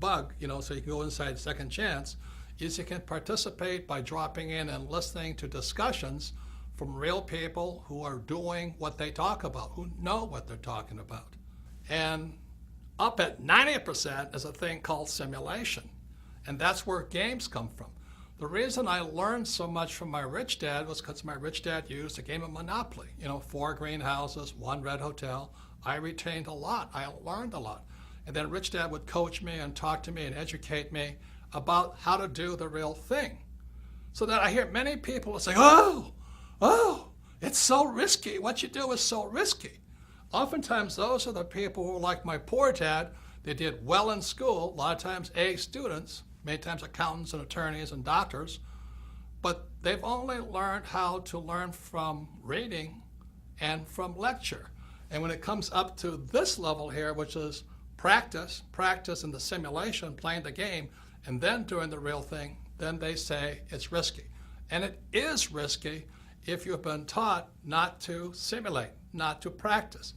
bug, so you can go inside Second Chance, is you can participate by dropping in and listening to discussions from real people who are doing what they talk about, who know what they're talking about. And up at 90% is a thing called simulation. And that's where games come from. The reason I learned so much from my rich dad was because my rich dad used a game of Monopoly. 4 greenhouses, 1 red hotel. I retained a lot. I learned a lot. And then rich dad would coach me and talk to me and educate me about how to do the real thing. So that I hear many people say, oh, it's so risky. What you do is so risky. Oftentimes, those are the people who are like my poor dad. They did well in school, a lot of times A students, many times accountants and attorneys and doctors, but they've only learned how to learn from reading and from lecture. And when it comes up to this level here, which is practice in the simulation, playing the game, and then doing the real thing, then they say it's risky. And it is risky if you've been taught not to simulate, not to practice.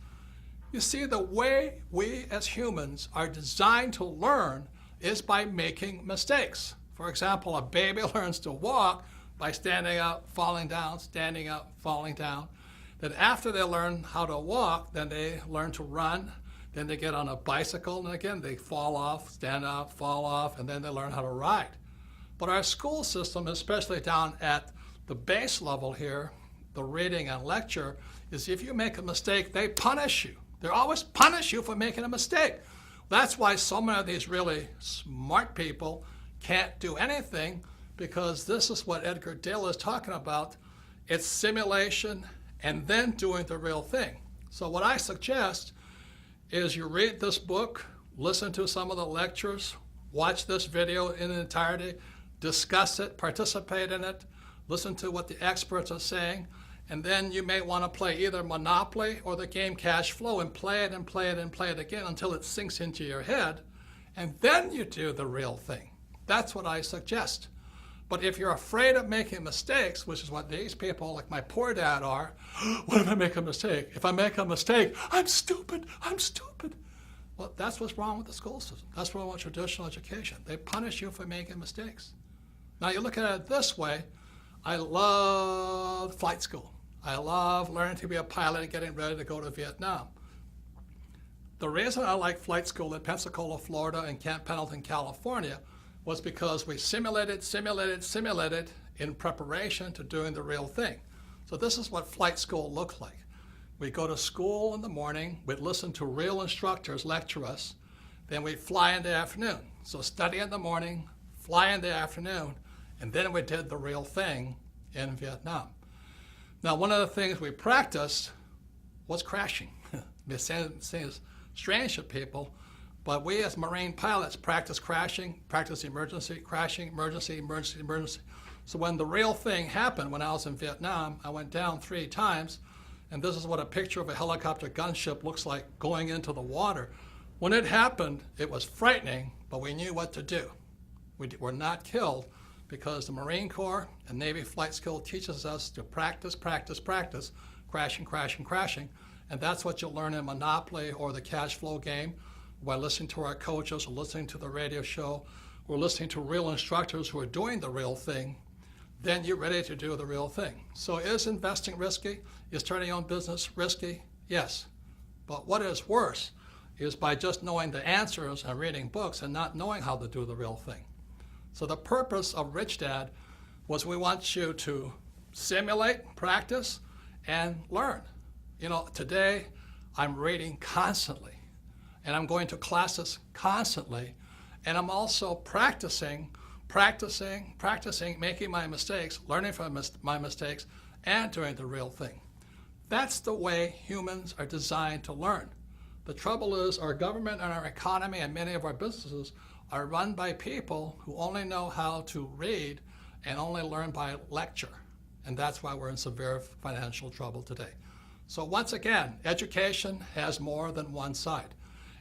You see, the way we as humans are designed to learn is by making mistakes. For example, a baby learns to walk by standing up, falling down, standing up, falling down. Then after they learn how to walk, then they learn to run. Then they get on a bicycle, and again, they fall off, stand up, fall off, and then they learn how to ride. But our school system, especially down at the base level here, the reading and lecture, is if you make a mistake, they punish you. They always punish you for making a mistake. That's why so many of these really smart people can't do anything, because this is what Edgar Dale is talking about. It's simulation and then doing the real thing. So what I suggest is you read this book, listen to some of the lectures, watch this video in entirety, discuss it, participate in it, listen to what the experts are saying, and then you may want to play either Monopoly or the game Cash Flow and play it and play it and play it again until it sinks into your head, and then you do the real thing. That's what I suggest. But if you're afraid of making mistakes, which is what these people like my poor dad are, what if I make a mistake? If I make a mistake, I'm stupid, I'm stupid. Well, that's what's wrong with the school system. That's what's wrong with traditional education. They punish you for making mistakes. Now you look at it this way, I love flight school. I love learning to be a pilot and getting ready to go to Vietnam. The reason I like flight school in Pensacola, Florida and Camp Pendleton, California was because we simulated in preparation to doing the real thing. So this is what flight school looked like. We go to school in the morning, we'd listen to real instructors lecture us, then we'd fly in the afternoon. So study in the morning, fly in the afternoon, and then we did the real thing in Vietnam. Now, one of the things we practiced was crashing. It seems strange to people, but we as Marine pilots practice crashing, practice emergency, crashing, emergency, emergency, emergency. So when the real thing happened, when I was in Vietnam, I went down 3 times, and this is what a picture of a helicopter gunship looks like going into the water. When it happened, it was frightening, but we knew what to do. We were not killed because the Marine Corps and Navy flight school teaches us to practice, practice, practice, crashing, crashing, crashing. And that's what you'll learn in Monopoly or the Cash Flow game by listening to our coaches or listening to the radio show or listening to real instructors who are doing the real thing. Then you're ready to do the real thing. So is investing risky? Is starting your own business risky? Yes. But what is worse is by just knowing the answers and reading books and not knowing how to do the real thing. So the purpose of Rich Dad was we want you to simulate, practice, and learn. Today I'm reading constantly, and I'm going to classes constantly, and I'm also practicing, making my mistakes, learning from my mistakes, and doing the real thing. That's the way humans are designed to learn. The trouble is our government and our economy and many of our businesses are run by people who only know how to read and only learn by lecture. And that's why we're in severe financial trouble today. So once again, education has more than one side.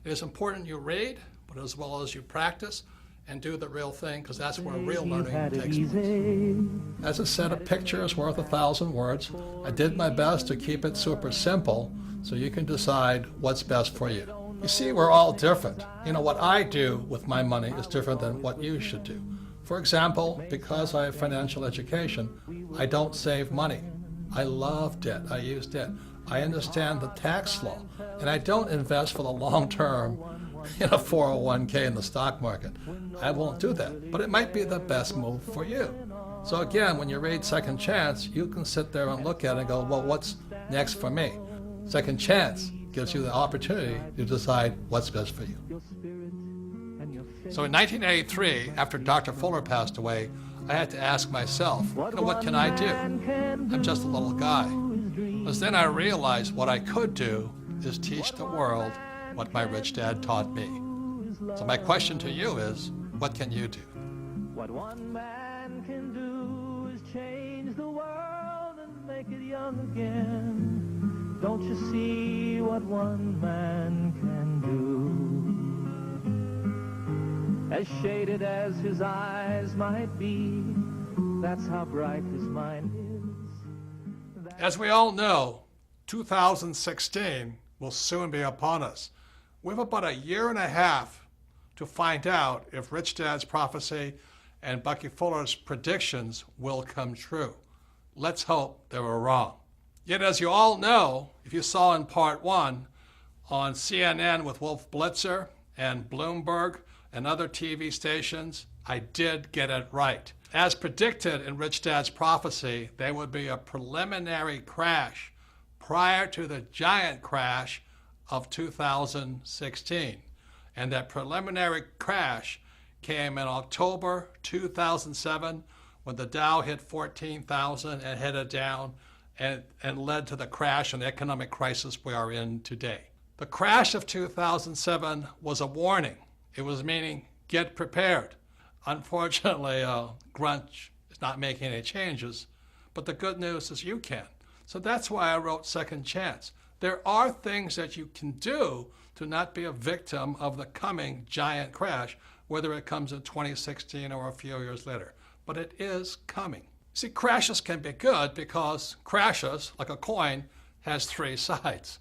It is important you read, but as well as you practice and do the real thing, because that's where real learning takes place. As I said, a picture is worth 1,000 words. I did my best to keep it super simple so you can decide what's best for you. You see, we're all different. You know, what I do with my money is different than what you should do. For example, because I have financial education, I don't save money. I love debt. I use debt. I understand the tax law, and I don't invest for the long term in a 401k in the stock market. I won't do that, but it might be the best move for you. So again, when you read Second Chance, you can sit there and look at it and go, well, what's next for me? Second Chance gives you the opportunity to decide what's best for you. So in 1983, after Dr. Fuller passed away, I had to ask myself, what can I do? I'm just a little guy. Because then I realized what I could do is teach the world what my rich dad taught me. So my question to you is, what can you do? What one man can do is change the world and make it young again. Don't you see what one man can do? As shaded as his eyes might be, that's how bright his mind is. As we all know, 2016 will soon be upon us. We have about a year and a half to find out if Rich Dad's prophecy and Bucky Fuller's predictions will come true. Let's hope they were wrong. Yet, as you all know, if you saw in part one on CNN with Wolf Blitzer and Bloomberg and other TV stations, I did get it right. As predicted in Rich Dad's prophecy, there would be a preliminary crash prior to the giant crash of 2016. And that preliminary crash came in October 2007 when the Dow hit 14,000 and headed down and led to the crash and economic crisis we are in today. The crash of 2007 was a warning. It was meaning, get prepared. Unfortunately, Grunch is not making any changes, but the good news is you can. So that's why I wrote Second Chance. There are things that you can do to not be a victim of the coming giant crash, whether it comes in 2016 or a few years later. But it is coming. See, crashes can be good because crashes, like a coin, has three sides.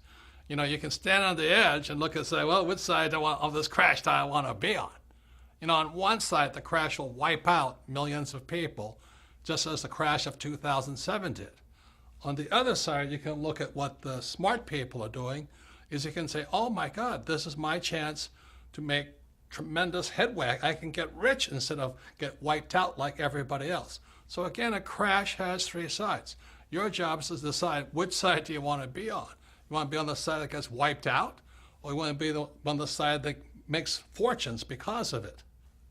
You know, you can stand on the edge and look and say, well, which side of this crash do I want to be on? You know, on one side, the crash will wipe out millions of people, just as the crash of 2007 did. On the other side, you can look at what the smart people are doing, is you can say, oh my God, this is my chance to make tremendous headway. I can get rich instead of get wiped out like everybody else. So again, a crash has three sides. Your job is to decide which side do you want to be on. You want to be on the side that gets wiped out, or you want to be on the side that makes fortunes because of it?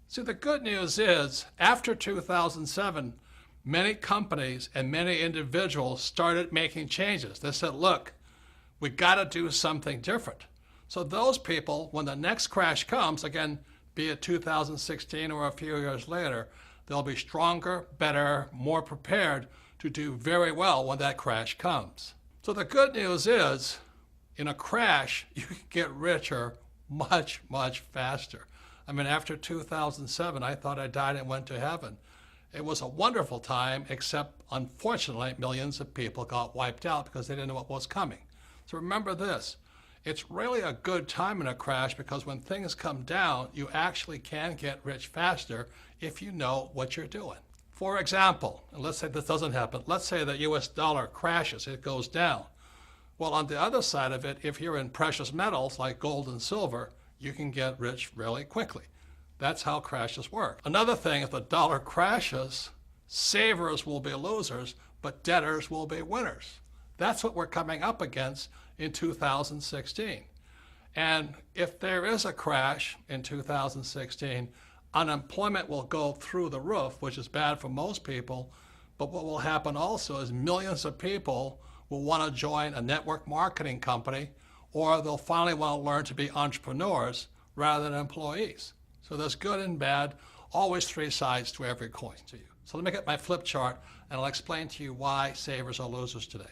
See, the good news is, after 2007, many companies and many individuals started making changes. They said, look, we got to do something different. So those people, when the next crash comes, again, be it 2016 or a few years later, they'll be stronger, better, more prepared to do very well when that crash comes. So the good news is, in a crash, you can get richer much, much faster. I mean, after 2007, I thought I died and went to heaven. It was a wonderful time, except unfortunately, millions of people got wiped out because they didn't know what was coming. So remember this, it's really a good time in a crash because when things come down, you actually can get rich faster if you know what you're doing. For example, and let's say this doesn't happen, let's say the US dollar crashes, it goes down. Well, on the other side of it, if you're in precious metals like gold and silver, you can get rich really quickly. That's how crashes work. Another thing, if the dollar crashes, savers will be losers, but debtors will be winners. That's what we're coming up against in 2016. And if there is a crash in 2016, unemployment will go through the roof, which is bad for most people. But what will happen also is millions of people will want to join a network marketing company, or they'll finally want to learn to be entrepreneurs rather than employees. So there's good and bad, always three sides to every coin to you. So let me get my flip chart and I'll explain to you why savers are losers today.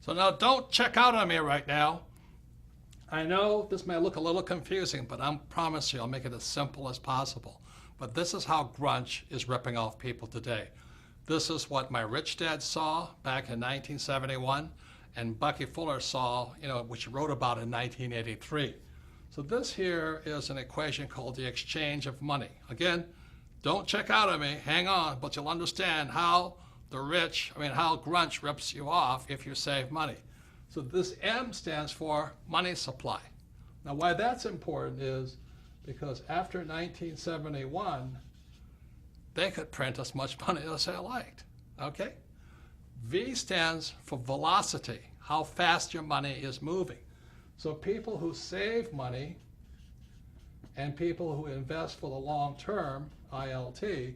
So now don't check out on me right now. I know this may look a little confusing, but I promise you I'll make it as simple as possible. But this is how Grunch is ripping off people today. This is what my rich dad saw back in 1971 and Bucky Fuller saw, which he wrote about in 1983. So this here is an equation called the exchange of money. Again, don't check out on me, hang on, but you'll understand how how grunge rips you off if you save money. So this M stands for money supply. Now why that's important is because after 1971, they could print as much money as they liked, okay? V stands for velocity, how fast your money is moving. So people who save money and people who invest for the long term, ILT,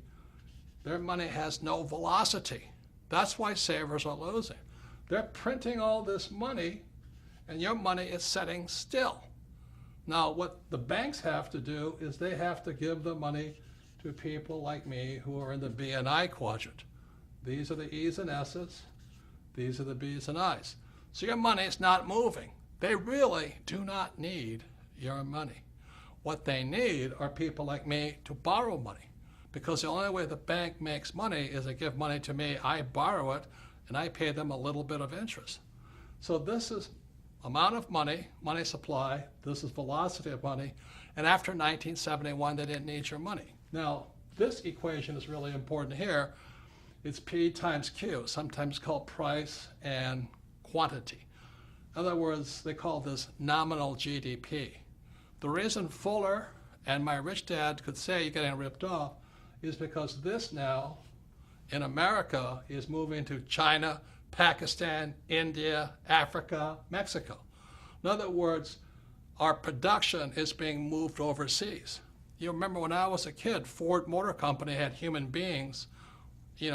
their money has no velocity. That's why savers are losing. They're printing all this money and your money is sitting still. Now what the banks have to do is they have to give the money to people like me who are in the B and I quadrant. These are the E's and S's, these are the B's and I's. So your money is not moving. They really do not need your money. What they need are people like me to borrow money, because the only way the bank makes money is they give money to me, I borrow it, and I pay them a little bit of interest. So this is amount of money, money supply, this is velocity of money, and after 1971 they didn't need your money. Now this equation is really important here. It's P times Q, sometimes called price and quantity. In other words, they call this nominal GDP. The reason Fuller and my rich dad could say you're getting ripped off is because this now in America is moving to China, Pakistan, India, Africa, Mexico. In other words, our production is being moved overseas. You remember when I was a kid, Ford Motor Company had human beings,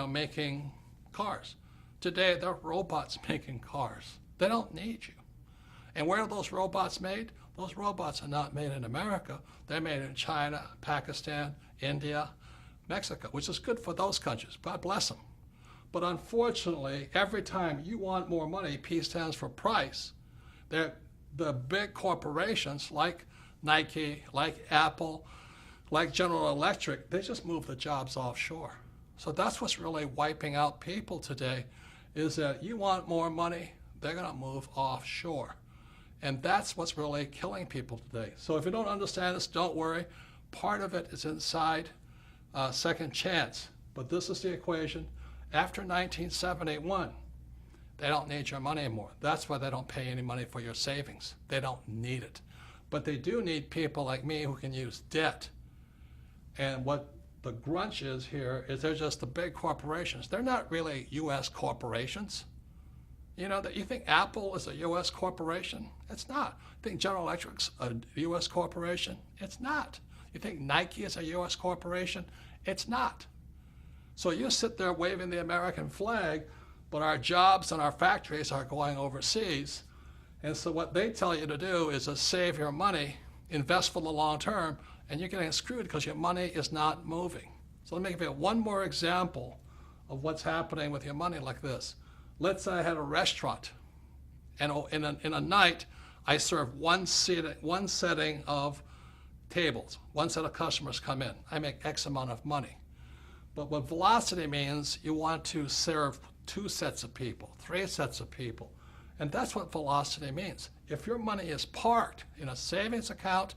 making cars. Today, they're robots making cars. They don't need you. And where are those robots made? Those robots are not made in America. They're made in China, Pakistan, India, Mexico, which is good for those countries. God bless them. But unfortunately, every time you want more money, P stands for price. The big corporations like Nike, like Apple, like General Electric, they just move the jobs offshore. So that's what's really wiping out people today, is that you want more money, they're going to move offshore. And that's what's really killing people today. So if you don't understand this, don't worry. Part of it is inside Second Chance. But this is the equation. After 1971, they don't need your money anymore. That's why they don't pay any money for your savings. They don't need it. But they do need people like me who can use debt. And what the grunge is here is they're just the big corporations. They're not really U.S. corporations. You think Apple is a U.S. corporation? It's not. You think General Electric's a U.S. corporation? It's not. You think Nike is a U.S. corporation? It's not. So you sit there waving the American flag, but our jobs and our factories are going overseas. And so what they tell you to do is to save your money, invest for the long term, and you're getting screwed because your money is not moving. So let me give you one more example of what's happening with your money like this. Let's say I had a restaurant, and in a night, I serve one setting of tables, one set of customers come in. I make X amount of money. But what velocity means, you want to serve 2 sets of people, 3 sets of people. And that's what velocity means. If your money is parked in a savings account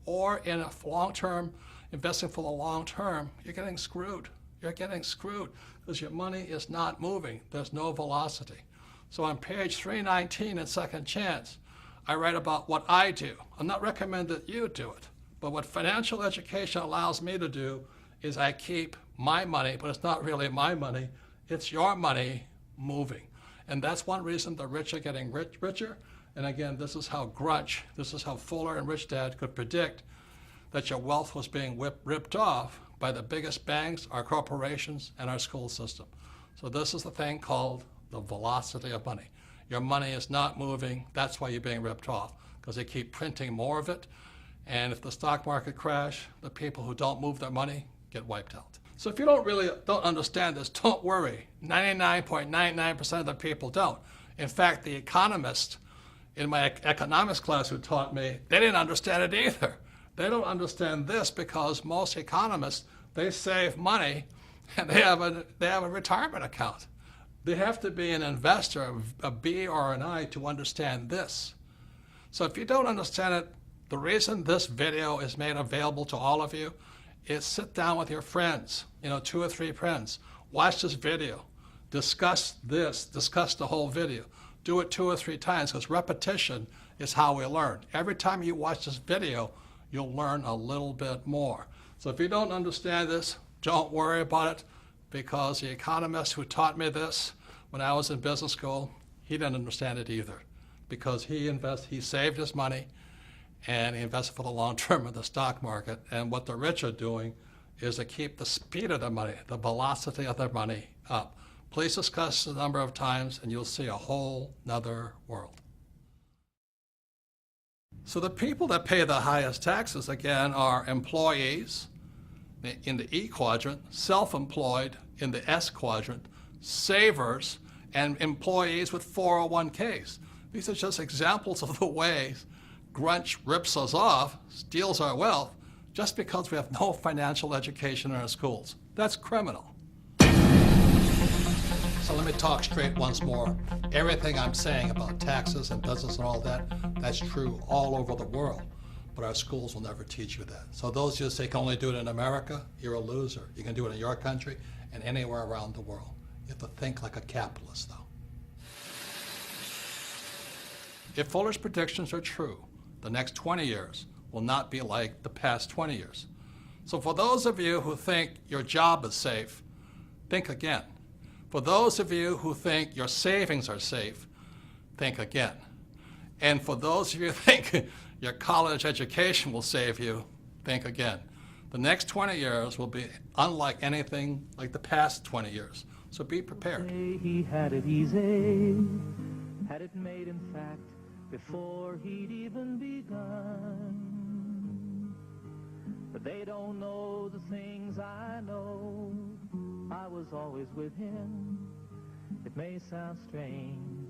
or in a long-term, investing for the long term, you're getting screwed. You're getting screwed because your money is not moving. There's no velocity. So on page 319 in Second Chance, I write about what I do. I'm not recommending that you do it, but what financial education allows me to do is I keep my money, but it's not really my money. It's your money moving. And that's one reason the rich are getting richer. And again, this is how Fuller and Rich Dad could predict that your wealth was being ripped off by the biggest banks, our corporations, and our school system. So this is the thing called the velocity of money. Your money is not moving. That's why you're being ripped off, because they keep printing more of it. And if the stock market crash, the people who don't move their money get wiped out. So if you don't understand this, don't worry. 99.99% of the people don't. In fact, the economists in my economics class who taught me, they didn't understand it either. They don't understand this because most economists, they save money and they have a retirement account. They have to be an investor, a B or an I, to understand this. So if you don't understand it, The reason this video is made available to all of you is sit down with your friends, 2 or 3 friends, watch this video, discuss the whole video. Do it 2 or 3 times, because repetition is how we learn. Every time you watch this video, you'll learn a little bit more. So if you don't understand this, don't worry about it, because the economist who taught me this when I was in business school, he didn't understand it either, because he saved his money and he invested for the long term in the stock market. And what the rich are doing is to keep the speed of their money, the velocity of their money up. Please discuss the number of times and you'll see a whole nother world. So the people that pay the highest taxes, again, are employees in the E quadrant, self-employed in the S quadrant, savers, and employees with 401ks. These are just examples of the ways Grunch rips us off, steals our wealth, just because we have no financial education in our schools. That's criminal. So let me talk straight once more. Everything I'm saying about taxes and business and all that, that's true all over the world. But our schools will never teach you that. So those of you who say you can only do it in America, you're a loser. You can do it in your country and anywhere around the world. You have to think like a capitalist, though. If Fuller's predictions are true, the next 20 years will not be like the past 20 years. So for those of you who think your job is safe, think again. For those of you who think your savings are safe, think again. And for those of you who think your college education will save you, think again. The next 20 years will be unlike anything like the past 20 years. So be prepared. He had it easy, had it made in fact, before he'd even begun. But they don't know the things I know. I was always with him. It may sound strange,